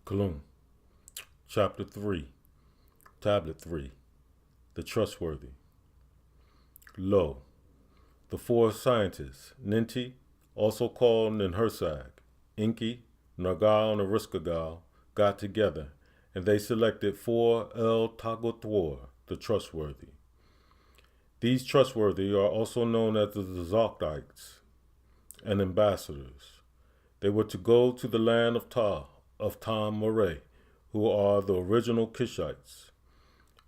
Kalum, Chapter 3, Tablet 3, The Trustworthy. Lo, the four scientists, Ninti, also called Ninhursag, Inki, Nargal, and Ariskagal, got together, and they selected four El Tagotor, the Trustworthy. These Trustworthy are also known as the Zogdites and ambassadors. They were to go to the land of Tom Moray, who are the original Kishites,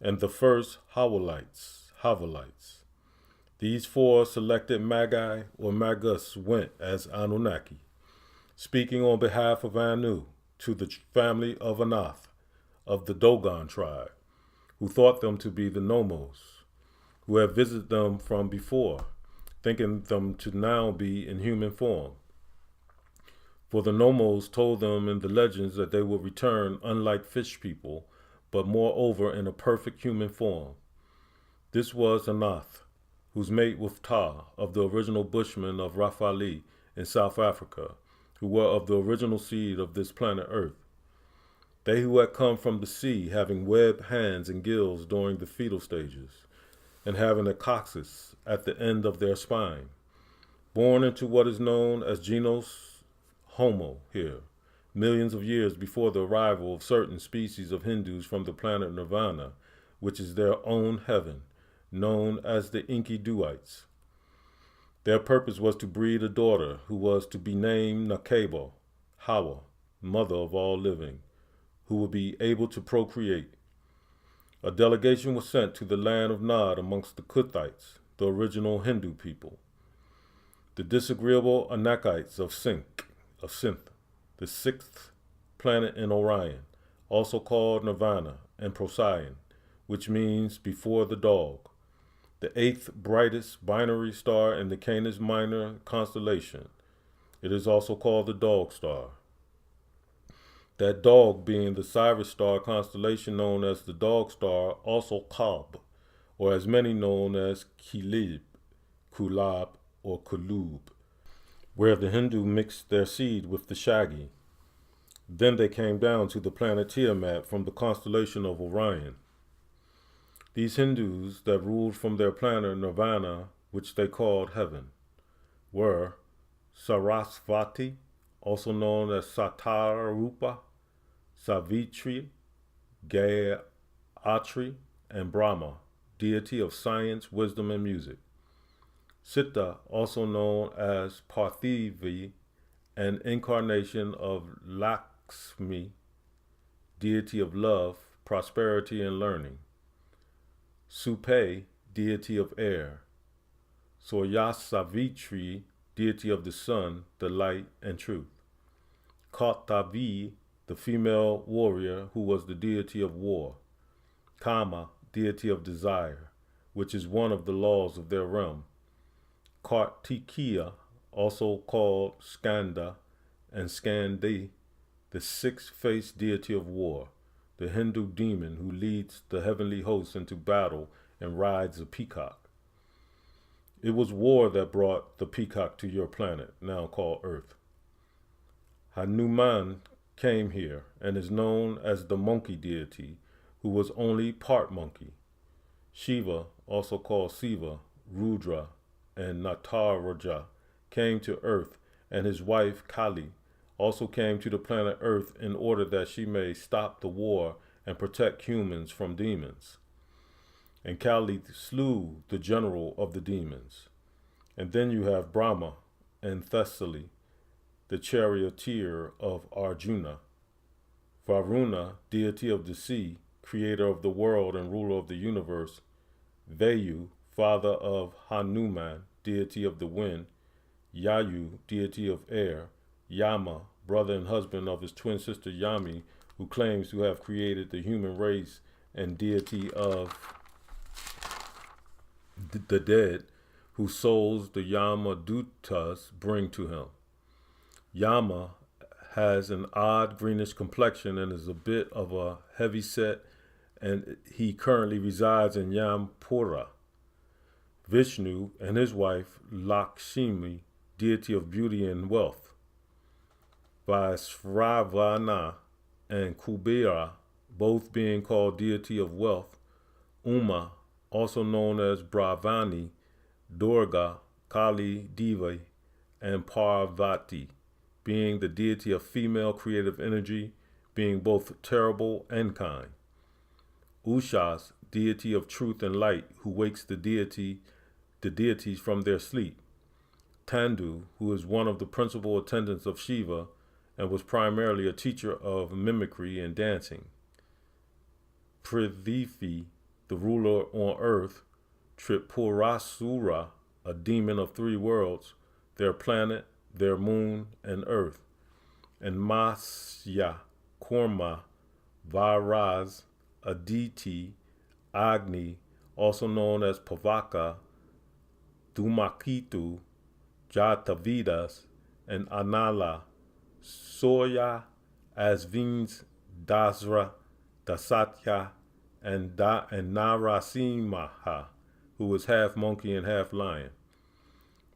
and the first Havilites. These four selected Magi or Magus went as Anunnaki, speaking on behalf of Anu to the family of Anath of the Dogon tribe, who thought them to be the Nomos, who had visited them from before, thinking them to now be in human form. For the Nomos told them in the legends that they would return unlike fish people, but moreover in a perfect human form. This was Anath, whose mate with Ta of the original Bushmen of Rafali in South Africa, who were of the original seed of this planet Earth. They who had come from the sea, having webbed hands and gills during the fetal stages, and having a coccyx at the end of their spine, born into what is known as Genus Homo here, millions of years before the arrival of certain species of Hindus from the planet Nirvana, which is their own heaven, known as the Enkiduites. Their purpose was to breed a daughter who was to be named Nakeba, Hawa, mother of all living, who would be able to procreate. A delegation was sent to the land of Nod amongst the Kuthites, the original Hindu people. The disagreeable Anakites of Synth, the sixth planet in Orion, also called Nirvana and Procyon, which means before the dog, the eighth brightest binary star in the Canis Minor constellation. It is also called the Dog Star. That dog being the Sirius star constellation known as the Dog Star, also Kab, or as many known as Kulab, or Kulub, where the Hindu mixed their seed with the Shaggy. Then they came down to the planet Tiamat from the constellation of Orion. These Hindus that ruled from their planet Nirvana, which they called heaven, were Sarasvati, also known as Satarupa, Savitri, Gayatri, and Brahma, deity of science, wisdom, and music. Sita, also known as Parthivi, an incarnation of Lakshmi, deity of love, prosperity, and learning. Supe, deity of air. Soyasavitri, deity of the sun, the light, and truth. Kautavi, the female warrior who was the deity of war. Kama, deity of desire, which is one of the laws of their realm. Kartikeya, also called Skanda and Skandi, the six-faced deity of war, the Hindu demon who leads the heavenly hosts into battle and rides a peacock. It was war that brought the peacock to your planet, now called Earth. Hanuman came here and is known as the monkey deity, who was only part monkey. Shiva, also called Siva, Rudra, and Nataraja, came to Earth, and his wife Kali also came to the planet Earth in order that she may stop the war and protect humans from demons. And Kali slew the general of the demons. And then you have Brahma and Thessaly, the charioteer of Arjuna. Varuna, deity of the sea, creator of the world and ruler of the universe. Vayu, father of Hanuman, deity of the wind. Yayu, deity of air. Yama, brother and husband of his twin sister Yami, who claims to have created the human race and deity of the dead, whose souls the Yamadutas bring to him. Yama has an odd greenish complexion and is a bit of a heavy set, and he currently resides in Yampura. Vishnu and his wife Lakshmi, deity of beauty and wealth. Vaisravana, and Kubera, both being called deity of wealth, Uma, also known as Bravani, Durga, Kali, Deva, and Parvati, being the deity of female creative energy, being both terrible and kind. Ushas, deity of truth and light, who wakes the deities from their sleep. Tandu, who is one of the principal attendants of Shiva and was primarily a teacher of mimicry and dancing. Prithivi, the ruler on earth. Tripurasura, a demon of three worlds, their planet, their moon, and earth. And Masya, Kurma, Varaz, Aditi, Agni, also known as Pavaka, Dhumakitu, Jatavidas, and Anala, Soya, Asvins, Dasra, Dasatya, and Narasimha, who was half monkey and half lion.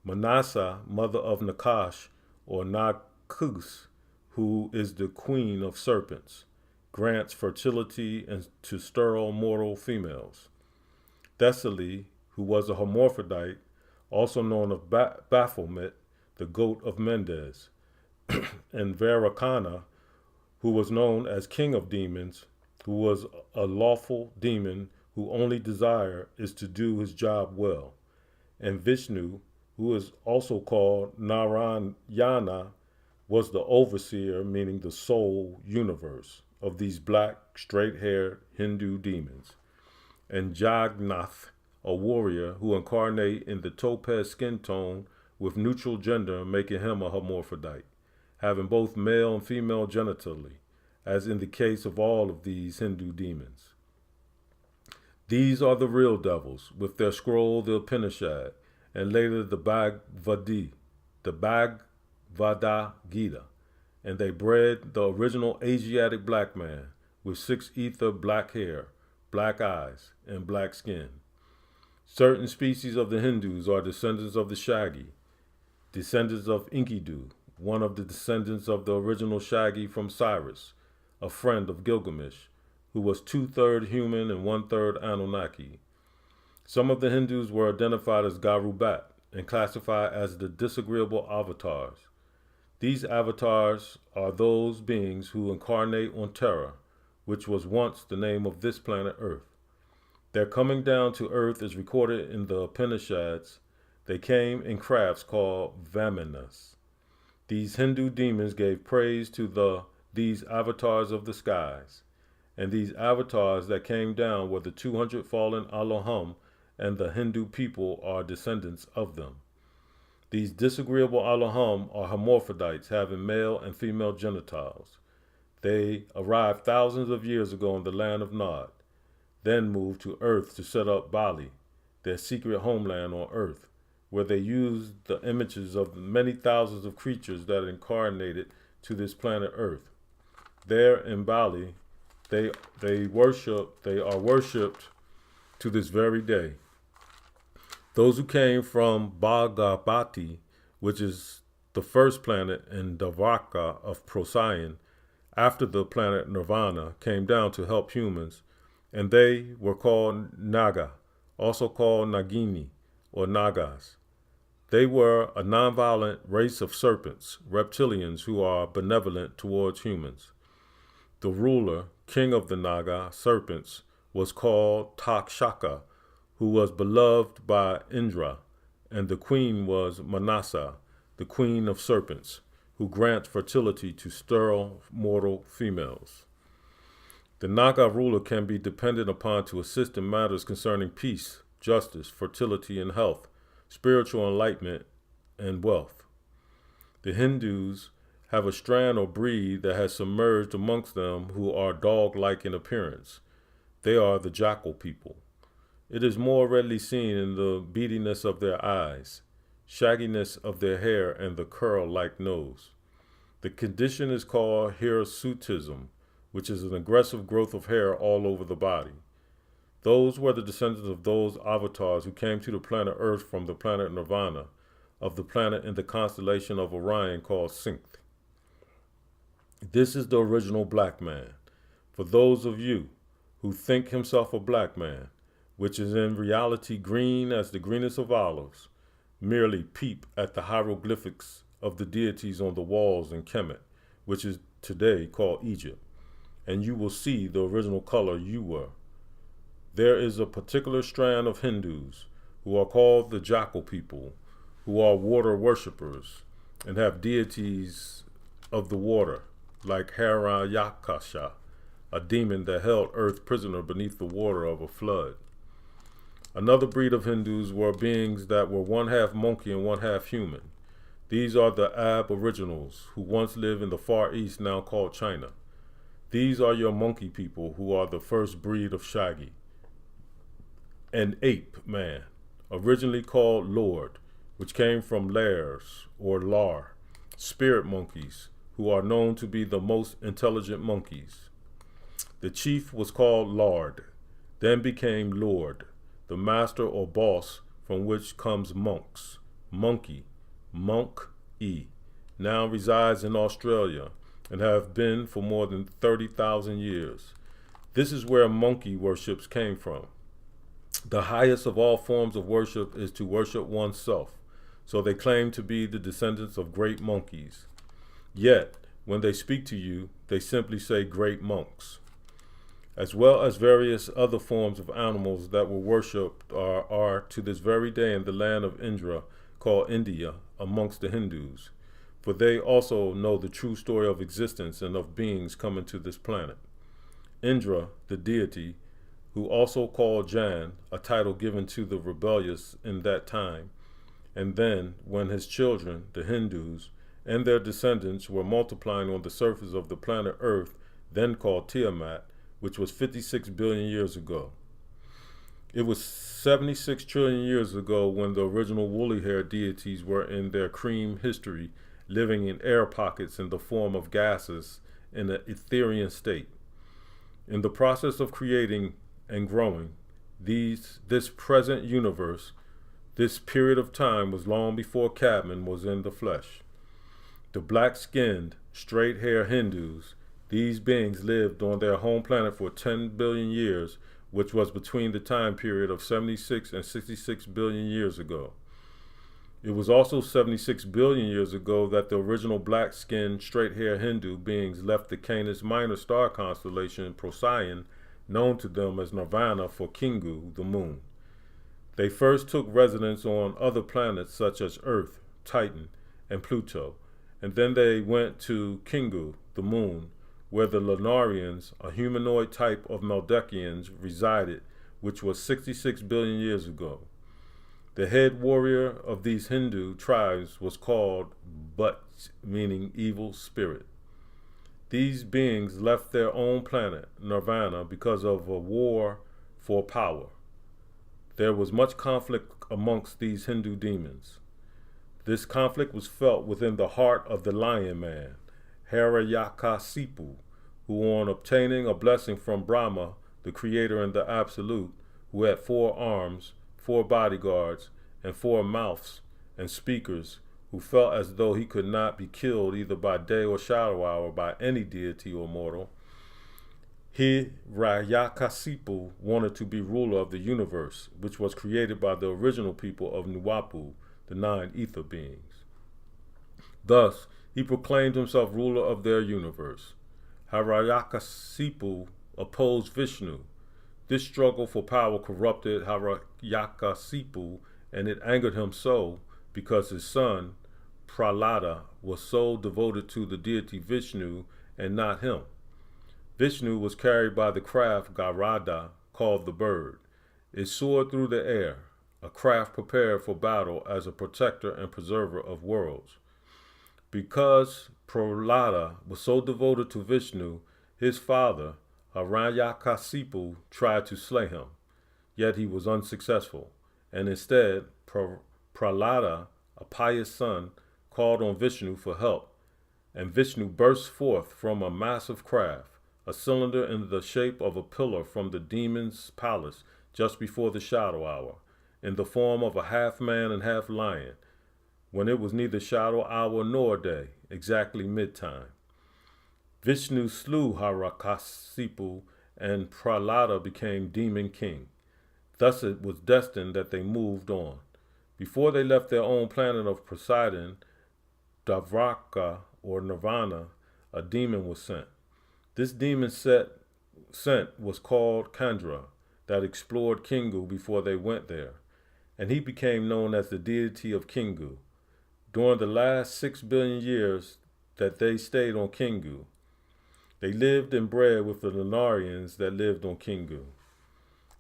Manasa, mother of Nakash, or Nakus, who is the queen of serpents, grants fertility to sterile mortal females. Thessaly, who was a hermaphrodite, also known as Baphomet, the goat of Mendes, and Varakana, who was known as king of demons, who was a lawful demon whose only desire is to do his job well, and Vishnu, who is also called Narayana, was the overseer, meaning the sole universe, of these black, straight-haired Hindu demons, and Jagnath, a warrior who incarnate in the topaz skin tone with neutral gender, making him a hermaphrodite, having both male and female genitalia, as in the case of all of these Hindu demons. These are the real devils, with their scroll, the Upanishad, and later the Bhagavad Gita, and they bred the original Asiatic black man with 6 ether black hair, black eyes, and black skin. Certain species of the Hindus are descendants of the Shaggy, descendants of Enkidu, one of the descendants of the original Shaggy from Cyrus, a friend of Gilgamesh, who was 2/3 human and 1/3 Anunnaki. Some of the Hindus were identified as Garubat and classified as the disagreeable avatars. These avatars are those beings who incarnate on Terra, which was once the name of this planet Earth. Their coming down to Earth is recorded in the Upanishads. They came in crafts called Vamanas. These Hindu demons gave praise to these avatars of the skies, and these avatars that came down were the 200 fallen Elohim, and the Hindu people are descendants of them. These disagreeable Elohim are hermaphrodites having male and female genitals. They arrived thousands of years ago in the land of Nod, then moved to Earth to set up Bali, their secret homeland on Earth, where they used the images of many thousands of creatures that incarnated to this planet Earth. There in Bali, they are worshipped to this very day. Those who came from Bhagavati, which is the first planet in Dvaraka of Procyon, after the planet Nirvana, came down to help humans, and they were called Naga, also called Nagini or Nagas. They were a nonviolent race of serpents, reptilians who are benevolent towards humans. The ruler, king of the Naga serpents, was called Takshaka, who was beloved by Indra, and the queen was Manasa, the queen of serpents, who grants fertility to sterile mortal females. The Naga ruler can be depended upon to assist in matters concerning peace, justice, fertility, and health, spiritual enlightenment, and wealth. The Hindus have a strand or breed that has submerged amongst them who are dog-like in appearance. They are the jackal people. It is more readily seen in the beadiness of their eyes, shagginess of their hair, and the curl-like nose. The condition is called hirsutism, which is an aggressive growth of hair all over the body. Those were the descendants of those avatars who came to the planet Earth from the planet Nirvana, of the planet in the constellation of Orion called Sync. This is the original black man. For those of you who think himself a black man, which is in reality green as the greenest of olives, merely peep at the hieroglyphics of the deities on the walls in Kemet, which is today called Egypt, and you will see the original color you were. There is a particular strand of Hindus who are called the jackal people, who are water worshippers and have deities of the water, like Hiranyakasha, a demon that held Earth prisoner beneath the water of a flood. Another breed of Hindus were beings that were one half monkey and one half human. These are the aboriginals who once lived in the Far East, now called China. These are your monkey people, who are the first breed of Shaggy. An ape man, originally called Lord, which came from lairs or lar, spirit monkeys, who are known to be the most intelligent monkeys. The chief was called Lard, then became Lord, the master or boss, from which comes monks. Monkey, monk-e, now resides in Australia and have been for more than 30,000 years. This is where monkey worships came from. The highest of all forms of worship is to worship oneself, so they claim to be the descendants of great monkeys. Yet, when they speak to you, they simply say great monks. As well as various other forms of animals that were worshipped are to this very day in the land of Indra, called India, amongst the Hindus, for they also know the true story of existence and of beings coming to this planet. Indra, the deity, who also called Jan, a title given to the rebellious in that time, and then when his children, the Hindus, and their descendants were multiplying on the surface of the planet Earth, then called Tiamat, which was 56 billion years ago. It was 76 trillion years ago when the original woolly-haired deities were in their cream history, living in air pockets in the form of gases in an ethereal state. In the process of creating and growing this present universe, this period of time was long before Cadman was in the flesh. The black-skinned, straight-haired Hindus, these beings lived on their home planet for 10 billion years, which was between the time period of 76 and 66 billion years ago. It was also 76 billion years ago that the original black-skinned, straight-haired Hindu beings left the Canis Minor star constellation Procyon, known to them as Nirvana, for Kingu, the moon. They first took residence on other planets such as Earth, Titan, and Pluto, and then they went to Kingu, the moon, where the Lunarians, a humanoid type of Meldekians, resided, which was 66 billion years ago. The head warrior of these Hindu tribes was called But, meaning evil spirit. These beings left their own planet, Nirvana, because of a war for power. There was much conflict amongst these Hindu demons. This conflict was felt within the heart of the lion man, Hiranyakasipu, who, on obtaining a blessing from Brahma, the creator and the absolute, who had 4 arms, 4 bodyguards, and 4 mouths and speakers, who felt as though he could not be killed either by day or shadow hour by any deity or mortal, Hiranyakasipu wanted to be ruler of the universe, which was created by the original people of Nuapu, the 9 ether beings. Thus, he proclaimed himself ruler of their universe. Hiranyakasipu opposed Vishnu. This struggle for power corrupted Hiranyakasipu, and it angered him so because his son, Prahlada, was so devoted to the deity Vishnu and not him. Vishnu was carried by the craft Garada, called the bird. It soared through the air, a craft prepared for battle as a protector and preserver of worlds. Because Prahlada was so devoted to Vishnu, his father, Hiranyakasipu, tried to slay him, yet he was unsuccessful, and instead Prahlada, a pious son, called on Vishnu for help, and Vishnu burst forth from a massive craft, a cylinder in the shape of a pillar from the demon's palace just before the shadow hour, in the form of a half man and half lion, when it was neither shadow hour nor day, exactly mid-time. Vishnu slew Harakasipu, and Prahlada became demon king. Thus it was destined that they moved on. Before they left their own planet of Poseidon, Davraka, or Nirvana, a demon was sent. This demon sent was called Kandra, that explored Kingu before they went there, and he became known as the deity of Kingu. During the last 6 billion years that they stayed on Kingu, they lived and bred with the Lunarians that lived on Kingu.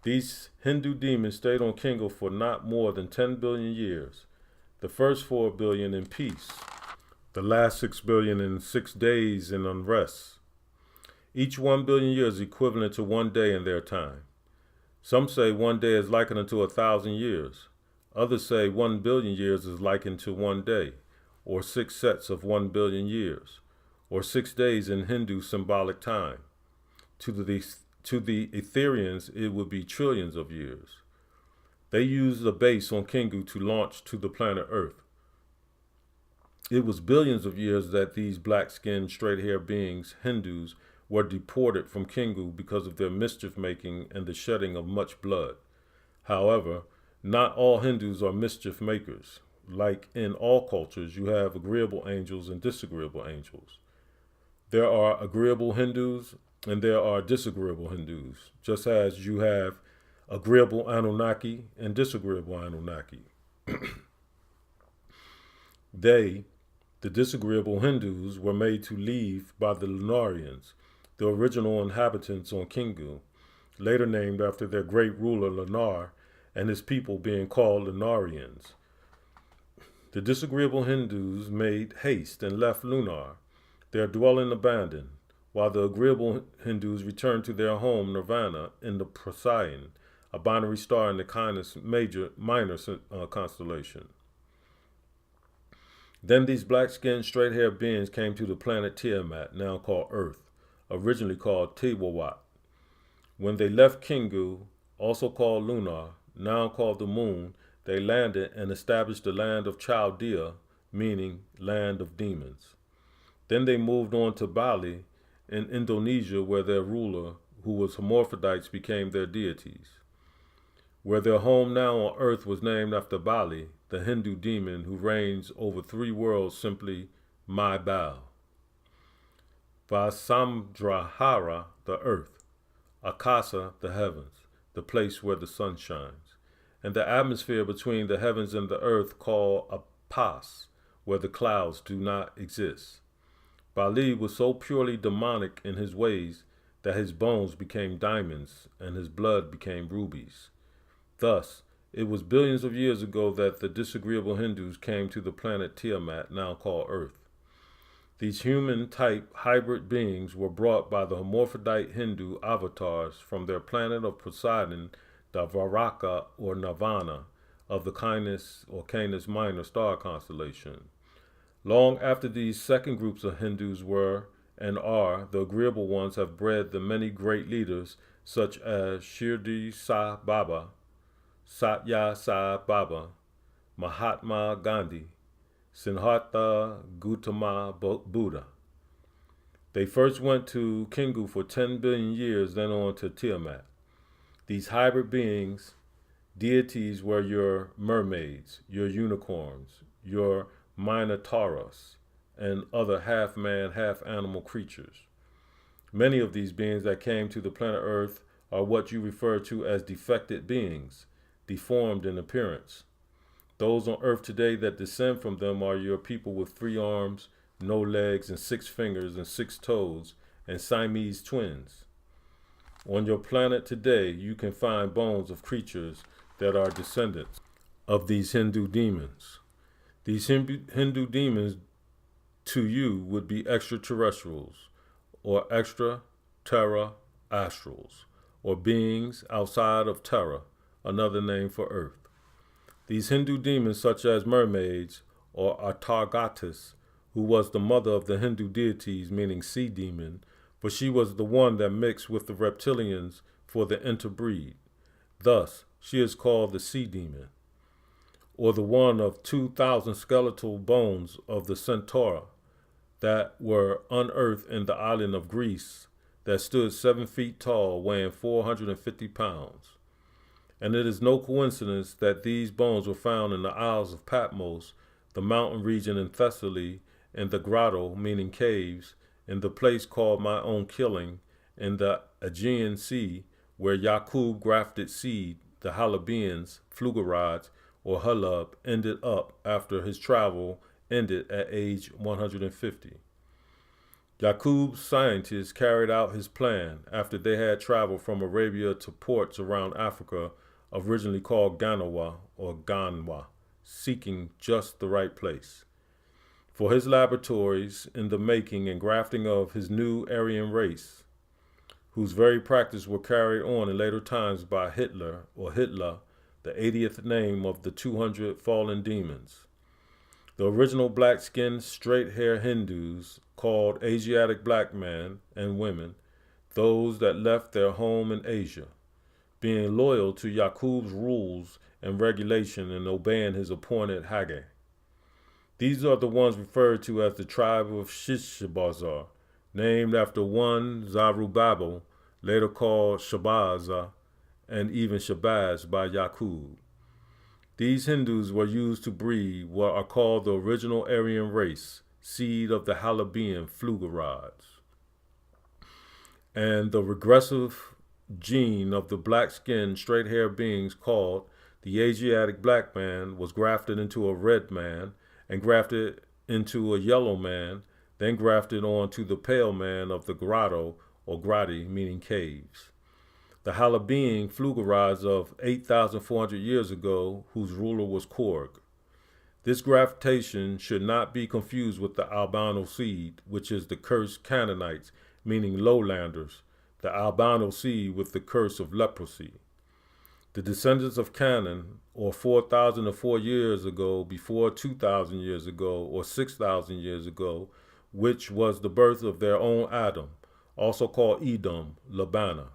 These Hindu demons stayed on Kingu for not more than 10 billion years, the first 4 billion in peace, the last 6 billion in 6 days in unrest. Each 1 billion years is equivalent to 1 day in their time. Some say 1 day is likened unto 1,000 years. Others say 1 billion years is likened to 1 day, or 6 sets of 1 billion years, or 6 days in Hindu symbolic time. To the Etherians, it would be trillions of years. They used a base on Kingu to launch to the planet Earth. It was billions of years that these black-skinned, straight-haired beings, Hindus, were deported from Kingu because of their mischief-making and the shedding of much blood. However, not all Hindus are mischief makers. Like in all cultures, you have agreeable angels and disagreeable angels. There are agreeable Hindus and there are disagreeable Hindus, just as you have agreeable Anunnaki and disagreeable Anunnaki. The disagreeable Hindus, were made to leave by the Lunarians, the original inhabitants on Kingu, later named after their great ruler Lunar and his people being called Lunarians. The disagreeable Hindus made haste and left Lunar, their dwelling abandoned, while the agreeable Hindus returned to their home Nirvana in the Procyon, a binary star in the Canis minor constellation. Then these black-skinned, straight-haired beings came to the planet Tiamat, now called Earth, originally called Tiwawat. When they left Kingu, also called Lunar, now called the Moon, they landed and established the land of Chaldea, meaning land of demons. Then they moved on to Bali in Indonesia, where their ruler, who was hermaphrodites, became their deities. Where their home now on Earth was named after Bali, the Hindu demon who reigns over 3 worlds, simply my Baal. Vasamdrahara, the earth. Akasa, the heavens, the place where the sun shines. And the atmosphere between the heavens and the earth called Apas, where the clouds do not exist. Bali was so purely demonic in his ways that his bones became diamonds and his blood became rubies. Thus, it was billions of years ago that the disagreeable Hindus came to the planet Tiamat, now called Earth. These human-type hybrid beings were brought by the hermaphrodite Hindu avatars from their planet of Poseidon, Dvaraka or Nirvana, of the Canis or Canis Minor star constellation. Long after these second groups of Hindus were and are, the agreeable ones have bred the many great leaders such as Shirdi Sai Baba, Satya Sai Baba, Mahatma Gandhi, Siddhartha Gautama Buddha. They first went to Kingu for 10 billion years, then on to Tiamat. These hybrid beings, deities, were your mermaids, your unicorns, your minotauros, and other half-man, half-animal creatures. Many of these beings that came to the planet Earth are what you refer to as defected beings, deformed in appearance. Those on Earth today that descend from them are your people with 3 arms, no legs, and 6 fingers and 6 toes, and Siamese twins. On your planet today, you can find bones of creatures that are descendants of these Hindu demons. These Hindu demons to you would be extraterrestrials, or extra-terra-astrals, or beings outside of Terra, another name for Earth. These Hindu demons, such as mermaids, or Atargatis, who was the mother of the Hindu deities, meaning sea demon, for she was the one that mixed with the reptilians for the interbreed. Thus, she is called the sea demon, or the one of 2,000 skeletal bones of the centaur, that were unearthed in the island of Greece that stood 7 feet tall, weighing 450 pounds. And it is no coincidence that these bones were found in the Isles of Patmos, the mountain region in Thessaly, in the grotto, meaning caves, in the place called My Own Killing, in the Aegean Sea, where Jakub grafted seed, the Halabians, Flugarides, or Hulub, ended up after his travel ended at age 150. Jakub's scientists carried out his plan after they had traveled from Arabia to ports around Africa, originally called Ganawa or Ganwa, seeking just the right place. For his laboratories in the making and grafting of his new Aryan race, whose very practice were carried on in later times by Hitler, the 80th name of the 200 fallen demons. The original black-skinned, straight-hair Hindus, called Asiatic black men and women, those that left their home in Asia, being loyal to Jakub's rules and regulation and obeying his appointed Haggai. These are the ones referred to as the tribe of Shabazz, named after one Zerubbabel, later called Shabazz, and even Shabazz by Jakub. These Hindus were used to breed what are called the original Aryan race, seed of the Halabian Flugarides. And the regressive gene of the black-skinned, straight-haired beings called the Asiatic black man was grafted into a red man, and grafted into a yellow man, then grafted onto the pale man of the grotto or grati, meaning caves. The Halabian Flugarides of 8,400 years ago, whose ruler was Korg. This graftation should not be confused with the albino seed, which is the cursed Canaanites, meaning lowlanders, the albino seed with the curse of leprosy. The descendants of Canaan, or 4,004 years ago, before 2,000 years ago, or 6,000 years ago, which was the birth of their own Adam, also called Edom, Labana.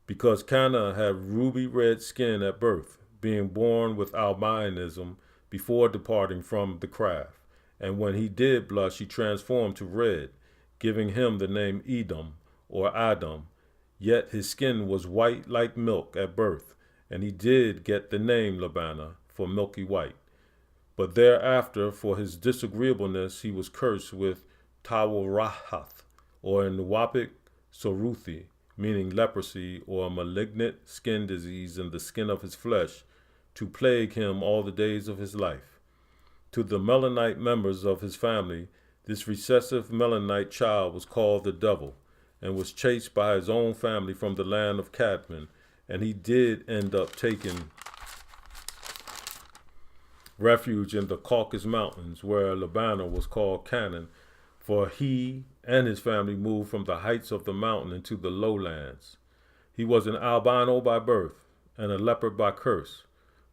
Because Canaan had ruby red skin at birth, being born with albinism before departing from the craft, and when he did blush, he transformed to red, giving him the name Edom, or Adam, yet his skin was white like milk at birth, and he did get the name Labana, for milky white. But thereafter, for his disagreeableness, he was cursed with Tawarahath, or in Nuwapic, Soruthi, meaning leprosy or a malignant skin disease in the skin of his flesh, to plague him all the days of his life. To the Melanite members of his family, this recessive Melanite child was called the devil, and was chased by his own family from the land of Cadman, and he did end up taking refuge in the Caucasus Mountains, where Labana was called Canaan, for he and his family moved from the heights of the mountain into the lowlands. He was an albino by birth and a leopard by curse,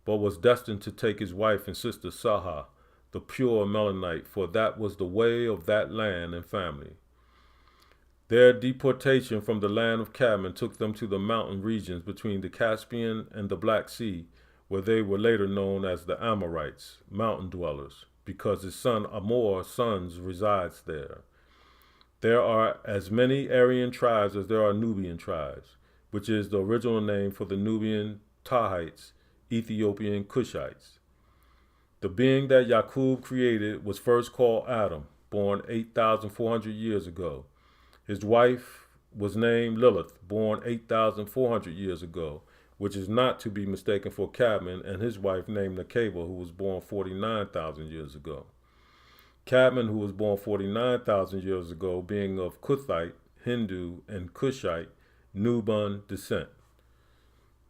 but was destined to take his wife and sister Saha, the pure Melanite, for that was the way of that land and family. Their deportation from the land of Cadman took them to the mountain regions between the Caspian and the Black Sea, where they were later known as the Amorites, mountain dwellers, because his son Amor's sons resides there. There are as many Aryan tribes as there are Nubian tribes, which is the original name for the Nubian Tahites, Ethiopian Cushites. The being that Jakub created was first called Adam, born 8,400 years ago. His wife was named Lilith, born 8,400 years ago, which is not to be mistaken for Cadman, and his wife named Nakeba, who was born 49,000 years ago. Cadman, who was born 49,000 years ago, being of Kuthite, Hindu, and Cushite, Nubian descent.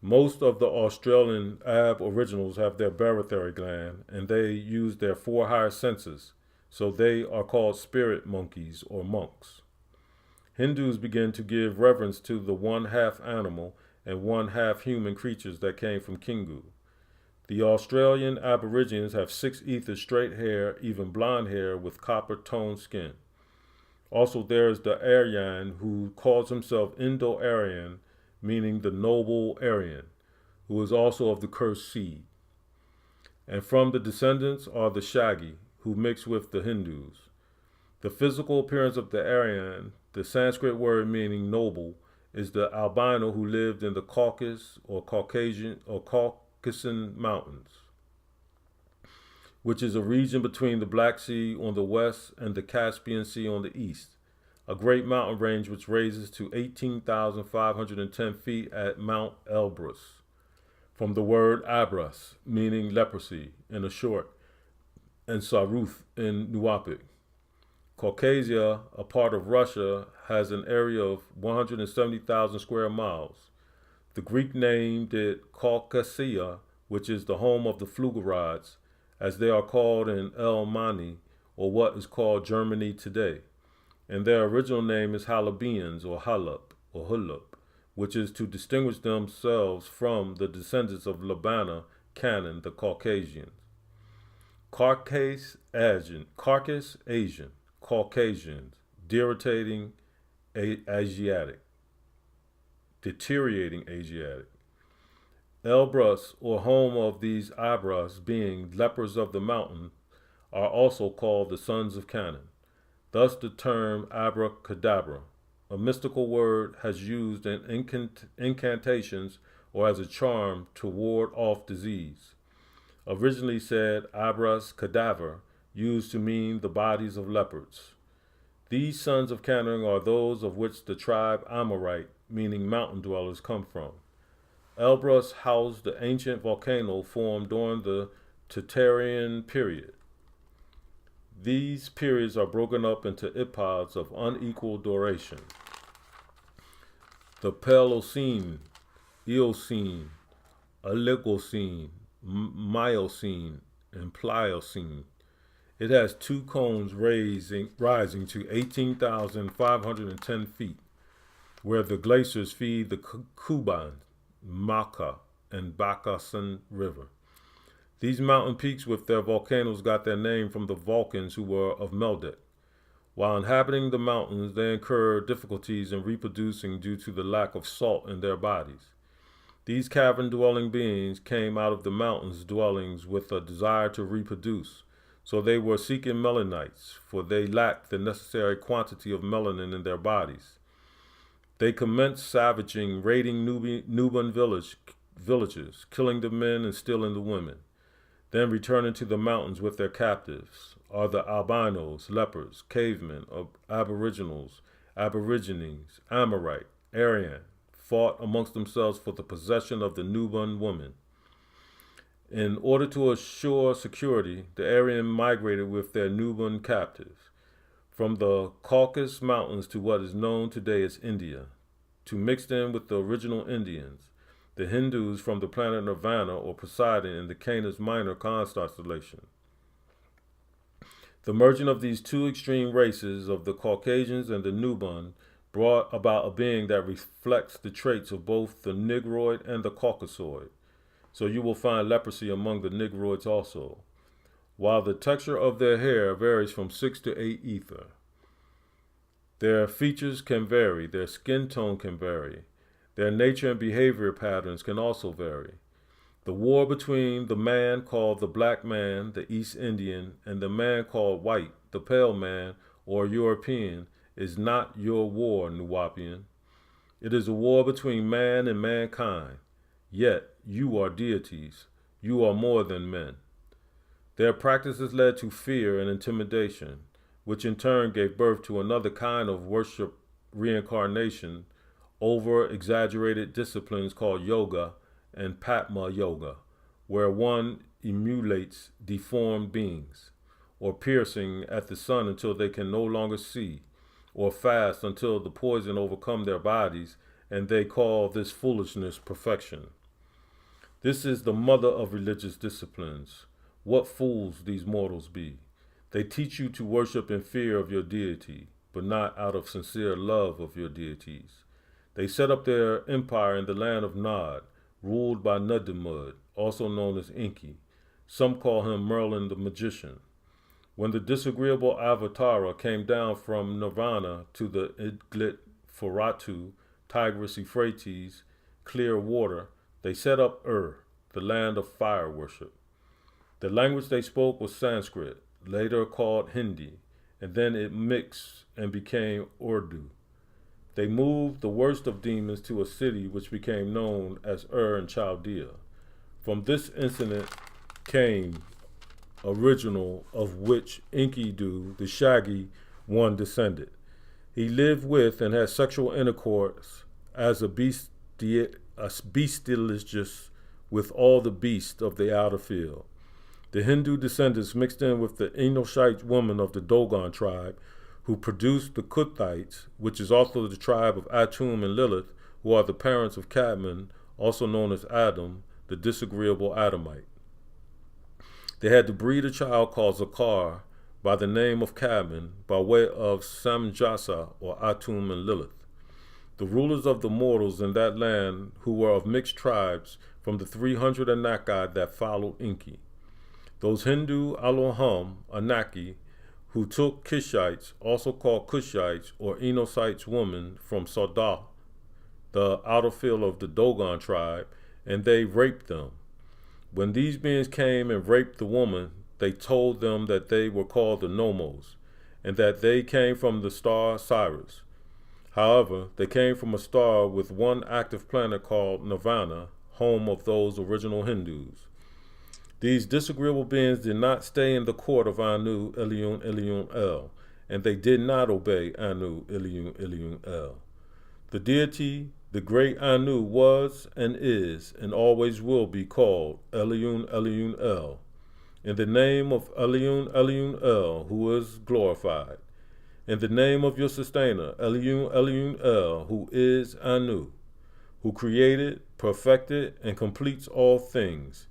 Most of the Australian Aboriginals have their barotheric gland, and they use their 4 higher senses, so they are called spirit monkeys or monks. Hindus begin to give reverence to the 1/2 animal and 1/2 human creatures that came from Kingu. The Australian Aborigines have 6 ether straight hair, even blonde hair with copper-toned skin. Also, there is the Aryan, who calls himself Indo-Aryan, meaning the noble Aryan, who is also of the cursed seed. And from the descendants are the Shaggy, who mix with the Hindus. The physical appearance of the Aryan, the Sanskrit word meaning noble, is the albino who lived in the Caucasus or Caucasian mountains, which is a region between the Black Sea on the west and the Caspian Sea on the east, a great mountain range which raises to 18,510 feet at Mount Elbrus, from the word abras, meaning leprosy in a short, and saruth in Nuapic. Caucasia, a part of Russia, has an area of 170,000 square miles. The Greek named it Caucasia, which is the home of the Flugelrods, as they are called in El Mani, or what is called Germany today. And their original name is Halabians, or Hulub, which is to distinguish themselves from the descendants of Labana, Canaan, the Caucasians. Caucasians, deteriorating Asiatic. Elbrus, or home of these Abras, being lepers of the mountain, are also called the sons of Canaan. Thus the term abracadabra, a mystical word, has used in incantations or as a charm to ward off disease. Originally said abras cadaver, used to mean the bodies of leopards. These sons of Canaan are those of which the tribe Amorite, meaning mountain dwellers, come from. Elbrus housed the ancient volcano formed during the Tertiary period. These periods are broken up into epochs of unequal duration. The Paleocene, Eocene, Oligocene, Miocene, and Pliocene. It has two cones rising to 18,510 feet, where the glaciers feed the Kuban, Maka, and Bakasan River. These mountain peaks with their volcanoes got their name from the Vulcans who were of Meldic. While inhabiting the mountains, they incurred difficulties in reproducing due to the lack of salt in their bodies. These cavern-dwelling beings came out of the mountains dwellings with a desire to reproduce, so they were seeking melanites, for they lacked the necessary quantity of melanin in their bodies. They commenced savaging, raiding Nubian villages, killing the men and stealing the women. Then returning to the mountains with their captives are the albinos, lepers, cavemen, aboriginals, aborigines, Amorite, Aryan, fought amongst themselves for the possession of the Nubian woman. In order to assure security, the Aryan migrated with their Nubian captives from the Caucasus Mountains to what is known today as India, to mix in with the original Indians, the Hindus from the planet Nirvana or Poseidon in the Canis Minor constellation. The merging of these two extreme races of the Caucasians and the Nubian brought about a being that reflects the traits of both the Negroid and the Caucasoid. So you will find leprosy among the Negroids also, while the texture of their hair varies from 6 to 8 ether. Their features can vary, their skin tone can vary, their nature and behavior patterns can also vary. The war between the man called the black man, the East Indian, and the man called white, the pale man, or European, is not your war, Nuwapian. It is a war between man and mankind. Yet, you are deities. You are more than men. Their practices led to fear and intimidation, which in turn gave birth to another kind of worship reincarnation over exaggerated disciplines called yoga and Patma yoga, where one emulates deformed beings, or piercing at the sun until they can no longer see, or fast until the poison overcome their bodies, and they call this foolishness perfection. This is the mother of religious disciplines. What fools these mortals be! They teach you to worship in fear of your deity, but not out of sincere love of your deities. They set up their empire in the land of Nod, ruled by Nudimud, also known as Enki. Some call him Merlin the magician. When the disagreeable Avatara came down from Nirvana to the Idglit Foratu, Tigris Euphrates, clear water, they set up the land of fire worship. The language they spoke was Sanskrit, later called Hindi, and then it mixed and became Urdu. They moved the worst of demons to a city which became known as Ur in Chaldea. From this incident came original of which Enkidu, the Shaggy one, descended. He lived with and had sexual intercourse as a bestialist with all the beasts of the outer field. The Hindu descendants mixed in with the Enoshite woman of the Dogon tribe, who produced the Kuthites, which is also the tribe of Atum and Lilith, who are the parents of Cadmon, also known as Adam, the disagreeable Adamite. They had to breed a child called Zakar by the name of Cadmon, by way of Samjasa or Atum and Lilith. The rulers of the mortals in that land, who were of mixed tribes from the 300 Anaki that followed Enki. Those Hindu Elohim, Anaki, who took Kishites, also called Cushites or Enosites women from Saudah, the outer field of the Dogon tribe, and they raped them. When these beings came and raped the woman, they told them that they were called the Nomos, and that they came from the star Sirius. However, they came from a star with one active planet called Nirvana, home of those original Hindus. These disagreeable beings did not stay in the court of Anu, Elion, Elion, El, and they did not obey Anu, Elion, Elion, El. The deity, the great Anu, was and is and always will be called Elion, Elion, El, in the name of Elion, Elion, El, who is glorified, in the name of your sustainer, Elion, Elion, El, who is Anu, who created, perfected, and completes all things,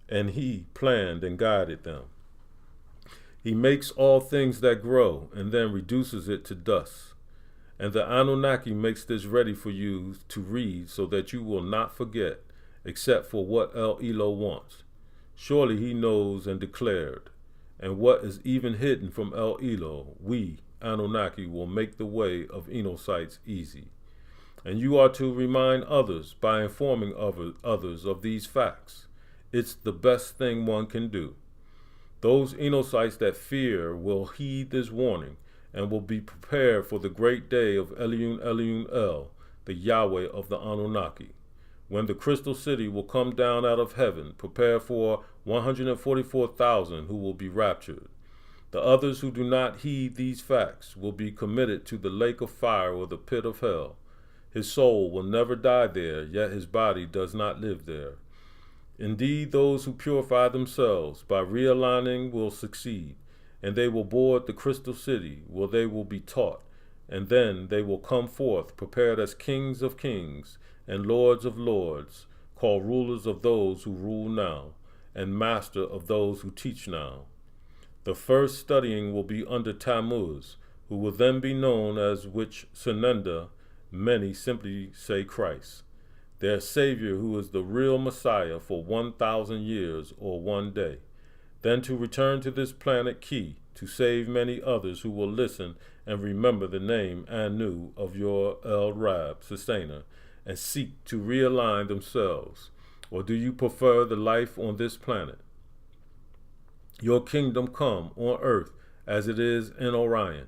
and he planned and guided them. He makes all things that grow and then reduces it to dust. And the Anunnaki makes this ready for you to read so that you will not forget, except for what El Elo wants. Surely he knows and declared, and what is even hidden from El Elo, we, Anunnaki, will make the way of Enosites easy. And you are to remind others by informing others of these facts. It's the best thing one can do. Those Enosites that fear will heed this warning and will be prepared for the great day of Elion, Elion, El, the Yahweh of the Anunnaki, when the crystal city will come down out of heaven, prepare for 144,000 who will be raptured. The others who do not heed these facts will be committed to the lake of fire or the pit of hell. His soul will never die there, yet his body does not live there. Indeed, those who purify themselves by realigning will succeed, and they will board the crystal city, where they will be taught, and then they will come forth prepared as kings of kings and lords of lords, called rulers of those who rule now, and master of those who teach now. The first studying will be under Tammuz, who will then be known as which Senenda, many simply say Christ, their Savior, who is the real Messiah for 1,000 years or one day, then to return to this planet Ki, to save many others who will listen and remember the name Anu of your El Rab, sustainer, and seek to realign themselves. Or do you prefer the life on this planet? Your kingdom come on earth as it is in Orion,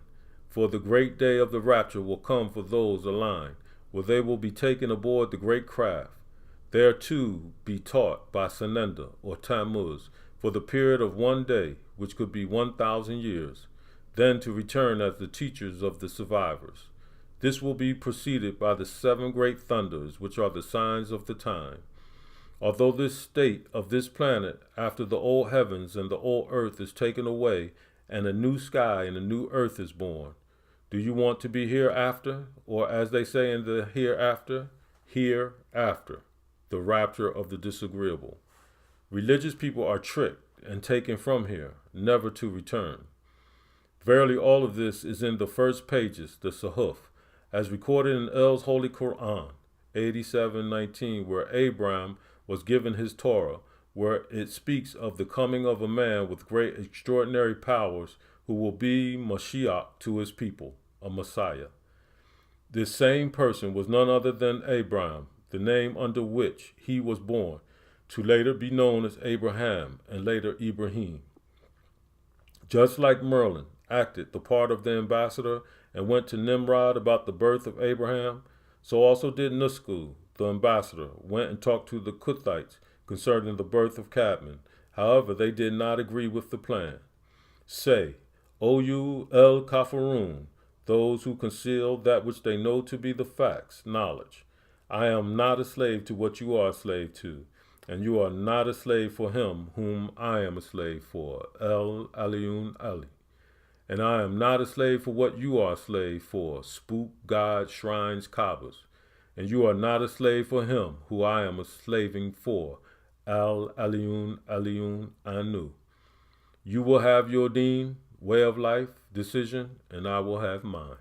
for the great day of the rapture will come for those aligned, where they will be taken aboard the great craft, there too be taught by Senenda or Tammuz for the period of one day, which could be 1,000 years, then to return as the teachers of the survivors. This will be preceded by the 7 great thunders, which are the signs of the time. Although this state of this planet, after the old heavens and the old earth is taken away, and a new sky and a new earth is born, do you want to be hereafter, or as they say in the hereafter, the rapture of the disagreeable? Religious people are tricked and taken from here, never to return. Verily, all of this is in the first pages, the Sahuf, as recorded in El's Holy Quran, 87:19, where Abraham was given his Torah, where it speaks of the coming of a man with great extraordinary powers who will be Mashiach to his people, a Messiah. This same person was none other than Abraham, the name under which he was born, to later be known as Abraham and later Ibrahim. Just like Merlin, acted the part of the ambassador and went to Nimrod about the birth of Abraham, so also did Nusku, the ambassador, went and talked to the Cuthites concerning the birth of Cadmon. However, they did not agree with the plan. Say, O you El Kafarun, those who conceal that which they know to be the facts, knowledge. I am not a slave to what you are a slave to, and you are not a slave for him whom I am a slave for, El Aliun Ali. And I am not a slave for what you are a slave for, spook, god, shrines, kabbas. And you are not a slave for him who I am a slaving for, Al Aliun Aliun Anu. You will have your deen, way of life, decision, and I will have mine.